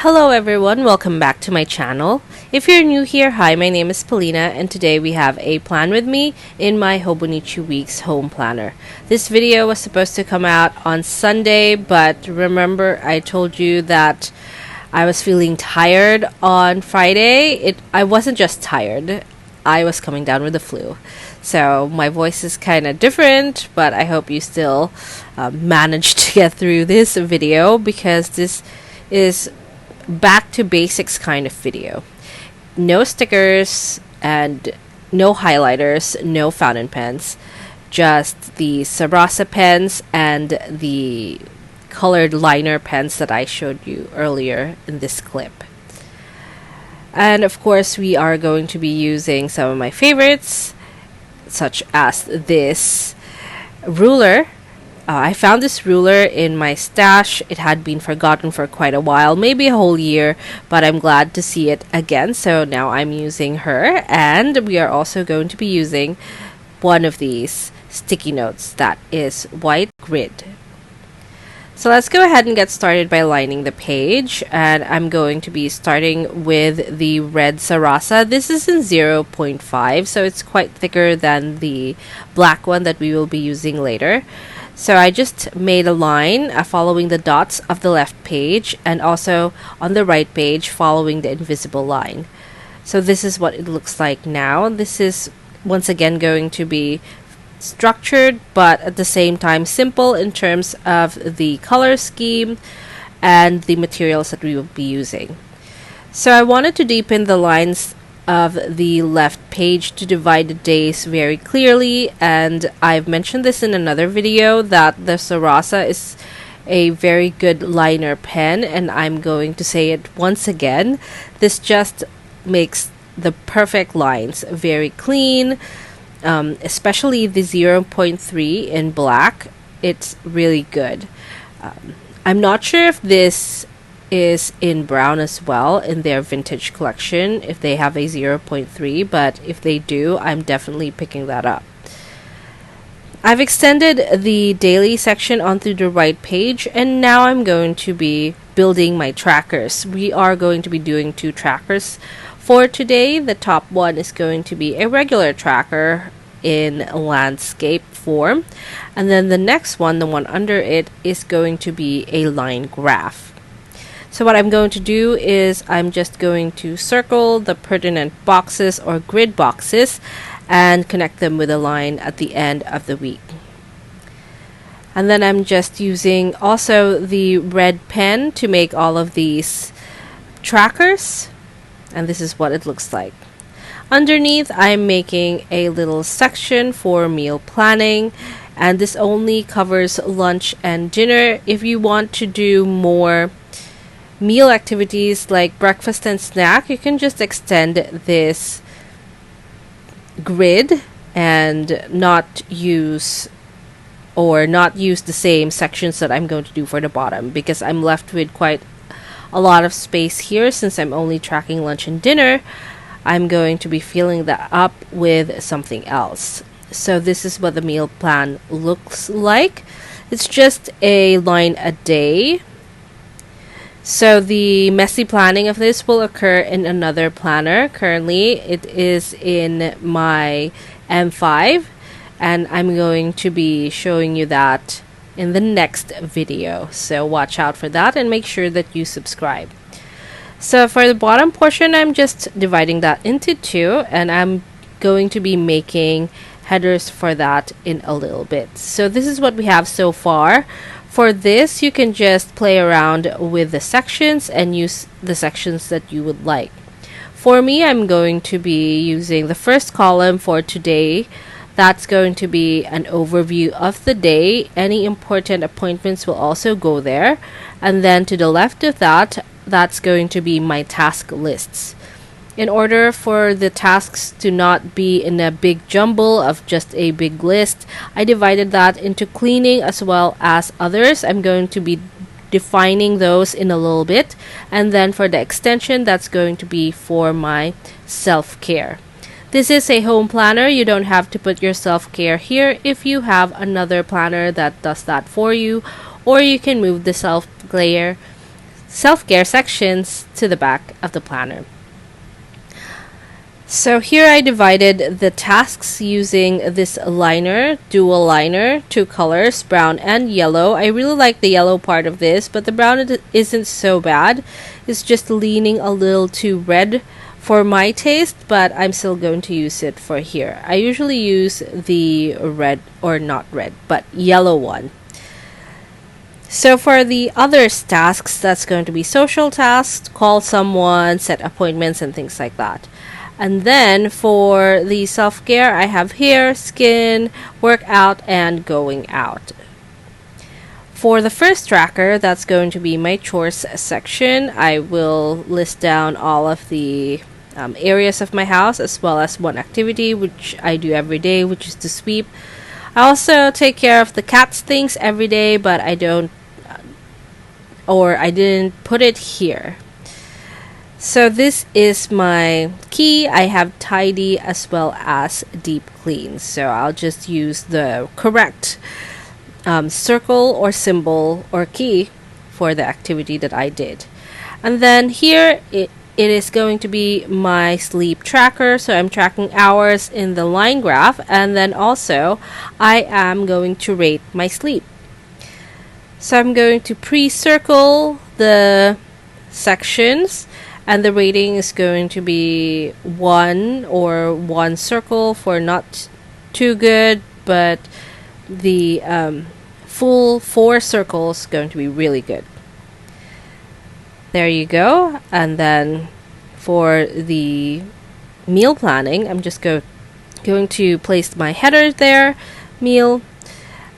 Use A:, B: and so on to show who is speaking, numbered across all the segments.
A: Hello everyone, welcome back to my channel. If you're new here, hi, my name is Paulina and today we have a plan with me in my Hobonichi Weeks home planner. This video was supposed to come out on Sunday, but remember I told you that I was feeling tired on Friday. I wasn't just tired, I was coming down with the flu. So my voice is kind of different, but I hope you still managed to get through this video because this is back to basics kind of video. No stickers and no highlighters, no fountain pens, just the 𝒕𝒉𝒅𝒆𝒐 pens and the colored liner pens that I showed you earlier in this clip. And of course we are going to be using some of my favorites, such as this ruler. I found this ruler in my stash. It had been forgotten for quite a while, maybe a whole year, but I'm glad to see it again. So now I'm using her, and we are also going to be using one of these sticky notes that is white grid. So let's go ahead and get started by lining the page, and I'm going to be starting with the red 𝒕𝒉𝒅𝒆𝒐. This is in 0.5, so it's quite thicker than the black one that we will be using later. So I just made a line following the dots of the left page and also on the right page following the invisible line. So this is what it looks like now. This is once again going to be structured but at the same time simple in terms of the color scheme and the materials that we will be using. So I wanted to deepen the lines of the left page to divide the days very clearly, and I've mentioned this in another video that the 𝒕𝒉𝒅𝒂 is a very good liner pen, and I'm going to say it once again. This just makes the perfect lines very clean, especially the 0.3 in black. It's really good. I'm not sure if this is in brown as well in their vintage collection, if they have a 0.3, but if they do, I'm definitely picking that up. I've extended the daily section onto the right page, and now I'm going to be building my trackers. We are going to be doing two trackers for today. The top one is going to be a regular tracker in landscape form, and then the next one, the one under it, is going to be a line graph. So what I'm going to do is I'm just going to circle the pertinent boxes or grid boxes and connect them with a line at the end of the week. And then I'm just using also the red pen to make all of these trackers, and this is what it looks like. Underneath, I'm making a little section for meal planning, and this only covers lunch and dinner. If you want to do more meal activities like breakfast and snack, you can just extend this grid and not use the same sections that I'm going to do for the bottom, because I'm left with quite a lot of space here. Since I'm only tracking lunch and dinner, I'm going to be filling that up with something else. So this is what the meal plan looks like. It's just a line a day. So the messy planning of this will occur in another planner. Currently it is in my M5, and I'm going to be showing you that in the next video. So watch out for that and make sure that you subscribe. So for the bottom portion, I'm just dividing that into two, and I'm going to be making headers for that in a little bit. So this is what we have so far. For this, you can just play around with the sections and use the sections that you would like. For me, I'm going to be using the first column for today. That's going to be an overview of the day. Any important appointments will also go there. And then to the left of that, that's going to be my task lists. In order for the tasks to not be in a big jumble of just a big list, I divided that into cleaning as well as others. I'm going to be defining those in a little bit. And then for the extension, that's going to be for my self-care. This is a home planner. You don't have to put your self-care here if you have another planner that does that for you, or you can move the self-care self-care sections to the back of the planner. So here I divided the tasks using this liner, dual liner, 2 colors, brown and yellow. I really like the yellow part of this, but the brown isn't so bad. It's just leaning a little too red for my taste, but I'm still going to use it for here. I usually use the red, or not red, but yellow one. So for the other tasks, that's going to be social tasks, call someone, set appointments, and things like that. And then for the self-care, I have hair, skin, workout, and going out. For the first tracker, that's going to be my chores section. I will list down all of the areas of my house, as well as one activity which I do every day, which is to sweep. I also take care of the cat's things every day, but I didn't put it here. So this is my key. I have tidy as well as deep clean. So I'll just use the correct circle or symbol or key for the activity that I did. And then here it is going to be my sleep tracker. So I'm tracking hours in the line graph, and then also I am going to rate my sleep. So I'm going to pre-circle the sections, and the rating is going to be 1, or 1 circle for not too good, but the full 4 circles going to be really good. There you go. And then for the meal planning, I'm just going to place my header there, meal,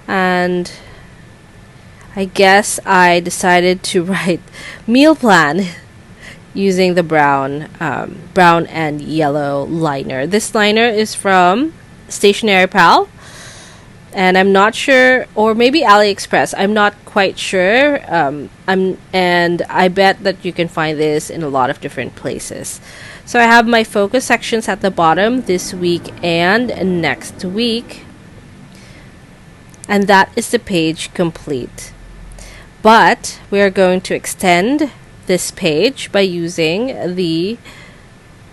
A: and I guess I decided to write meal plan using the brown and yellow liner. This liner is from Stationery Pal, and I'm not sure, or maybe AliExpress. I'm not quite sure. And I bet that you can find this in a lot of different places. So I have my focus sections at the bottom, this week and next week, and that is the page complete. But we are going to extend this page by using the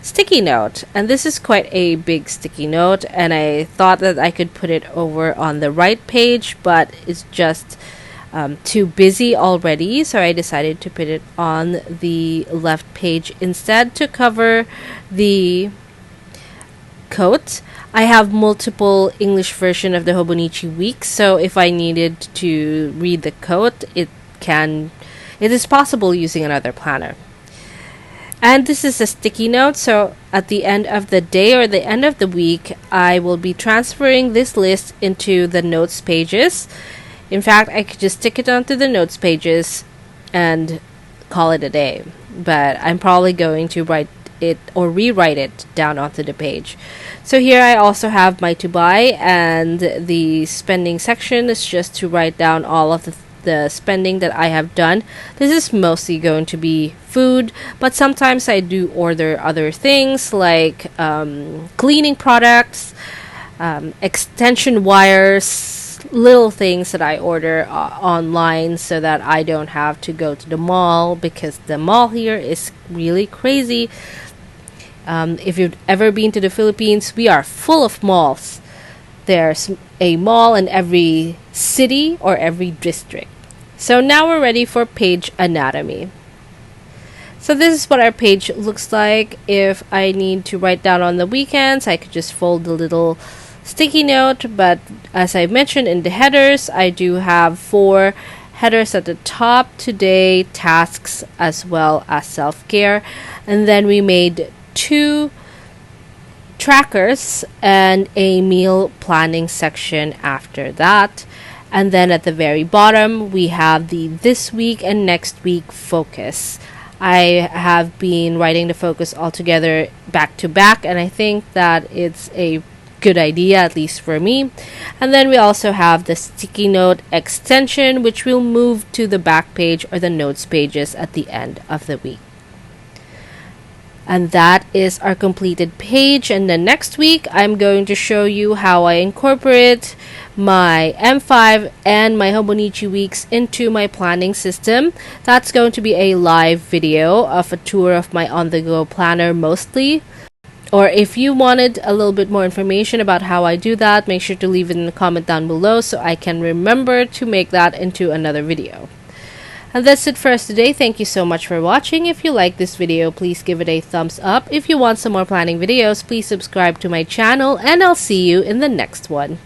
A: sticky note, and this is quite a big sticky note, and I thought that I could put it over on the right page, but it's just too busy already, so I decided to put it on the left page instead to cover the quote. I have multiple English version of the Hobonichi Weeks, so if I needed to read the quote, it is possible using another planner. And this is a sticky note, so at the end of the day or the end of the week, I will be transferring this list into the notes pages. In fact, I could just stick it onto the notes pages and call it a day, but I'm probably going to write it or rewrite it down onto the page. So here I also have my to buy, and the spending section is just to write down all of the spending that I have done. This is mostly going to be food, but sometimes I do order other things like cleaning products, extension wires, little things that I order online so that I don't have to go to the mall, because the mall here is really crazy. If you've ever been to the Philippines, we are full of malls. There's a mall in every city or every district. So now we're ready for page anatomy. So this is what our page looks like. If I need to write down on the weekends, I could just fold the little sticky note, but as I mentioned in the headers, I do have 4 headers at the top: today, tasks, as well as self-care. And then we made 2 trackers and a meal planning section after that. And then at the very bottom, we have the this week and next week focus. I have been writing the focus all together back to back, and I think that it's a good idea, at least for me. And then we also have the sticky note extension, which will move to the back page or the notes pages at the end of the week. And that is our completed page. And then next week, I'm going to show you how I incorporate my M5 and my Hobonichi Weeks into my planning system. That's going to be a live video of a tour of my on-the-go planner mostly. Or if you wanted a little bit more information about how I do that, make sure to leave it in the comment down below so I can remember to make that into another video. And that's it for us today. Thank you so much for watching. If you like this video, please give it a thumbs up. If you want some more planning videos, please subscribe to my channel, and I'll see you in the next one.